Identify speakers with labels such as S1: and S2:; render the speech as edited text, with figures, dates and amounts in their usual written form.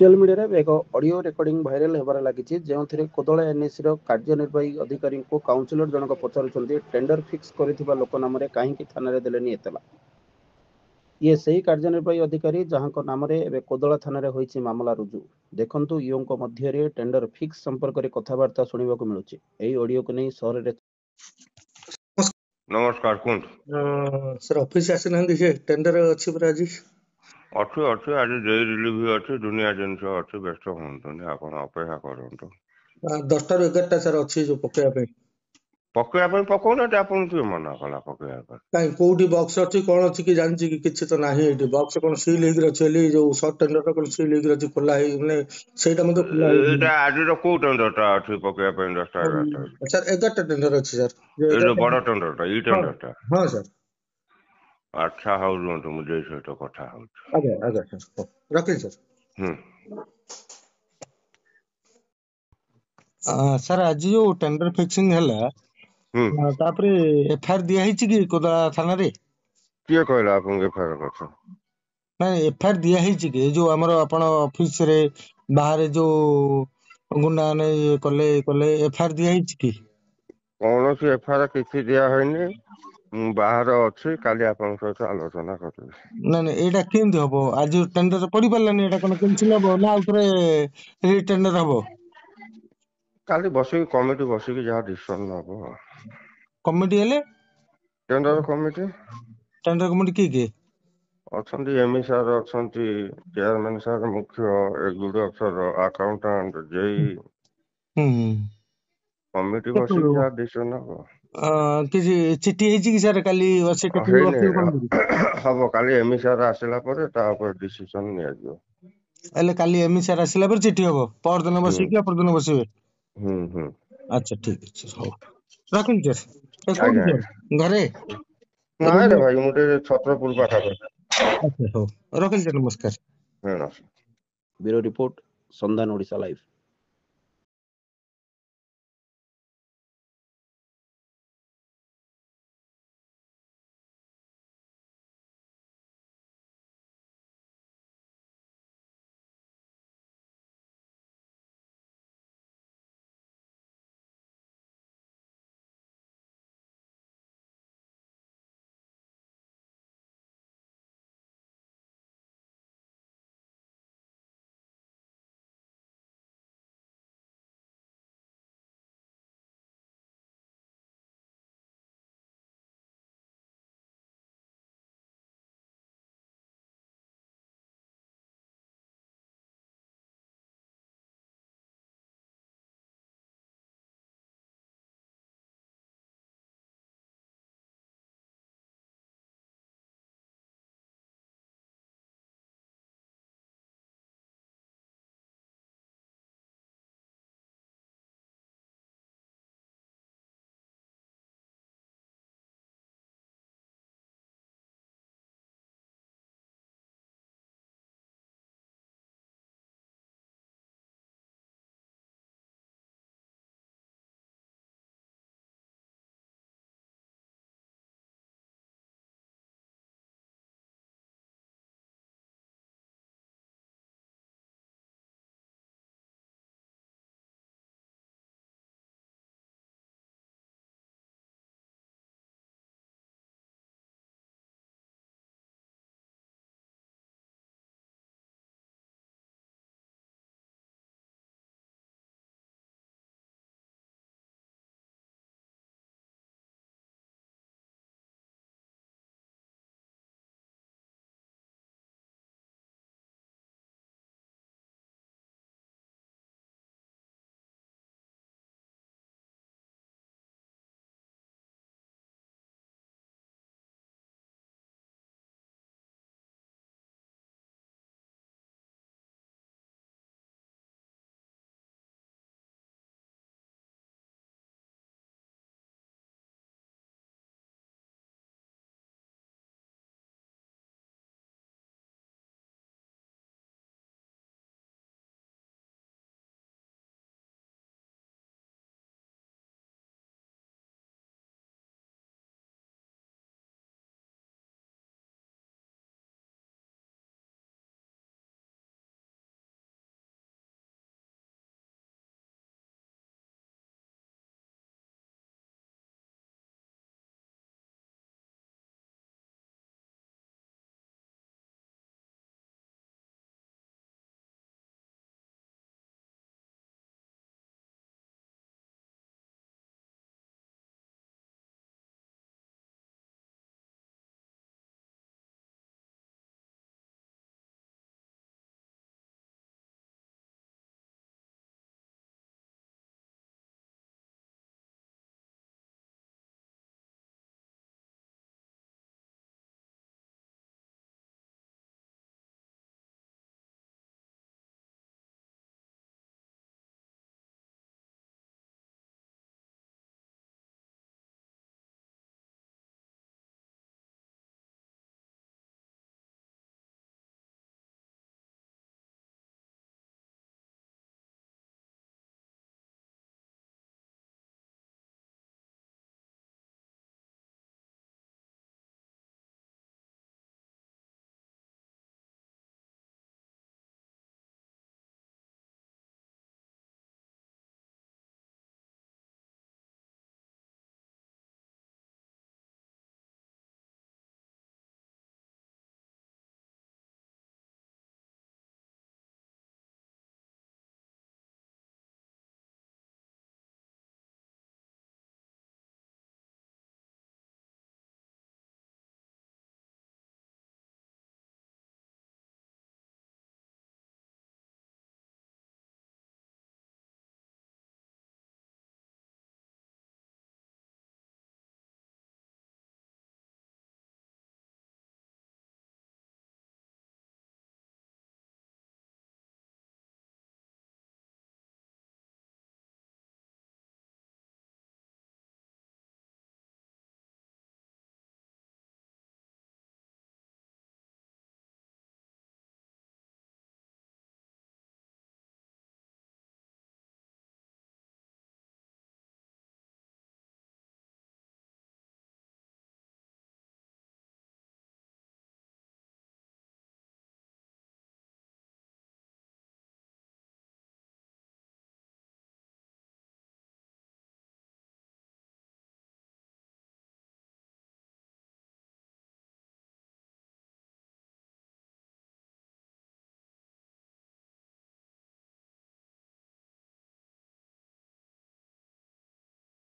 S1: Social media रे एक audio recording viral होबार लगी जो कोदला एनएसी कार्यनिर्वाही अधिकारी को काउंसिलर जनक पचारुंट टेंडर फिक्स कर लोक नाम कहीं थाना देलेनी एतला। ये सही कार्यनिर्वाही अधिकारी जहां नाम कोदला थाना होइछि मामला रुजु। देखंतु यों मध्य टेंडर फिक्स संपर्क में कथबार्ता शुणा मिलूँ। ऑडियो को नहीं सहर रे
S2: नमस्कार कुंठ
S3: सर ऑफिस आसी से टेंडर अच्छी पर आज
S2: अच्छे अच्छे आज डे रिलीव अच्छे दुनिया जिनस अच्छे व्यस्त हूँ आप अपेक्षा करूँ
S3: 10 ରୁ 11ଟା सर अच्छी जो पकेया
S2: पकड़ा पकौना आप मना कला पकड़ा
S3: कहीं कोठी बॉक्स अच्छी कौन अच्छी कि जानची कि किछि तो नाही एठी बॉक्स कोन सील हेक रछि एली जो शॉर्ट टेंडर कोन सील हेक रछि खोला हे माने सेटा मते खोला हे
S2: एटा आज रो को टेंडरटा अछि पकड़ा पे 10टा 11टा
S3: सर 11टा टेंडर अछि सर
S2: ए जो बड़ टेंडरटा ई टेंडरटा
S3: हां सर
S2: अच्छा हाउ रुंतु मुझे से तो कथा हो
S3: आगे सर रखिए सर सर आज जो टेंडर फिक्सिंग हला तापरे एफआईआर दिया हिची कि कोदा थाना रे
S2: किए कहला आपन एफआईआर करछ
S3: नहीं एफआईआर दिया हिची कि जो हमर अपन ऑफिस रे बाहर जो गुंडा ने कले एफआईआर दिया हिची कि
S2: कौन से एफआईआर किछि दिया होइनी बाहर अच्छे काली आपन सहित आलोचना करबे
S3: नहीं एटा केंद हबो आज टेंडर पड़ी परलानी एटा कोन कैंसिल हबो ना उतरे री टेंडर हबो
S2: काली बसी कमिटी बसी की जहाँ डिसीजन नबो
S3: कमिटी हेले
S2: टेंडर कमिटी
S3: की
S2: अछंती एमई सर अछंती चेयरमैन सर मुख्य एग्जीक्यूटिव अफसर अकाउंटेंट जेई कमिटी बसी की जहाँ डिसीजन नबो
S3: किसी चिट्ठी हेची कि सर काली बसी टेक्निकल ऑफिसर कोन
S2: हबो काली एमई सर आसिला परे ता ऊपर डिसीजन निया जो
S3: एले काली एमई सर आसिला पर चिट्ठी हबो पर दिन बसी कि अपर दिन बसीबे अच्छा ठीक है हो रखन सर घरे
S2: ना रे भाई मुटे छत्रपुर पाठा कर
S3: अच्छा हो रखन सर नमस्कार
S1: ब्यूरो रिपोर्ट संधान ओडिशा लाइव।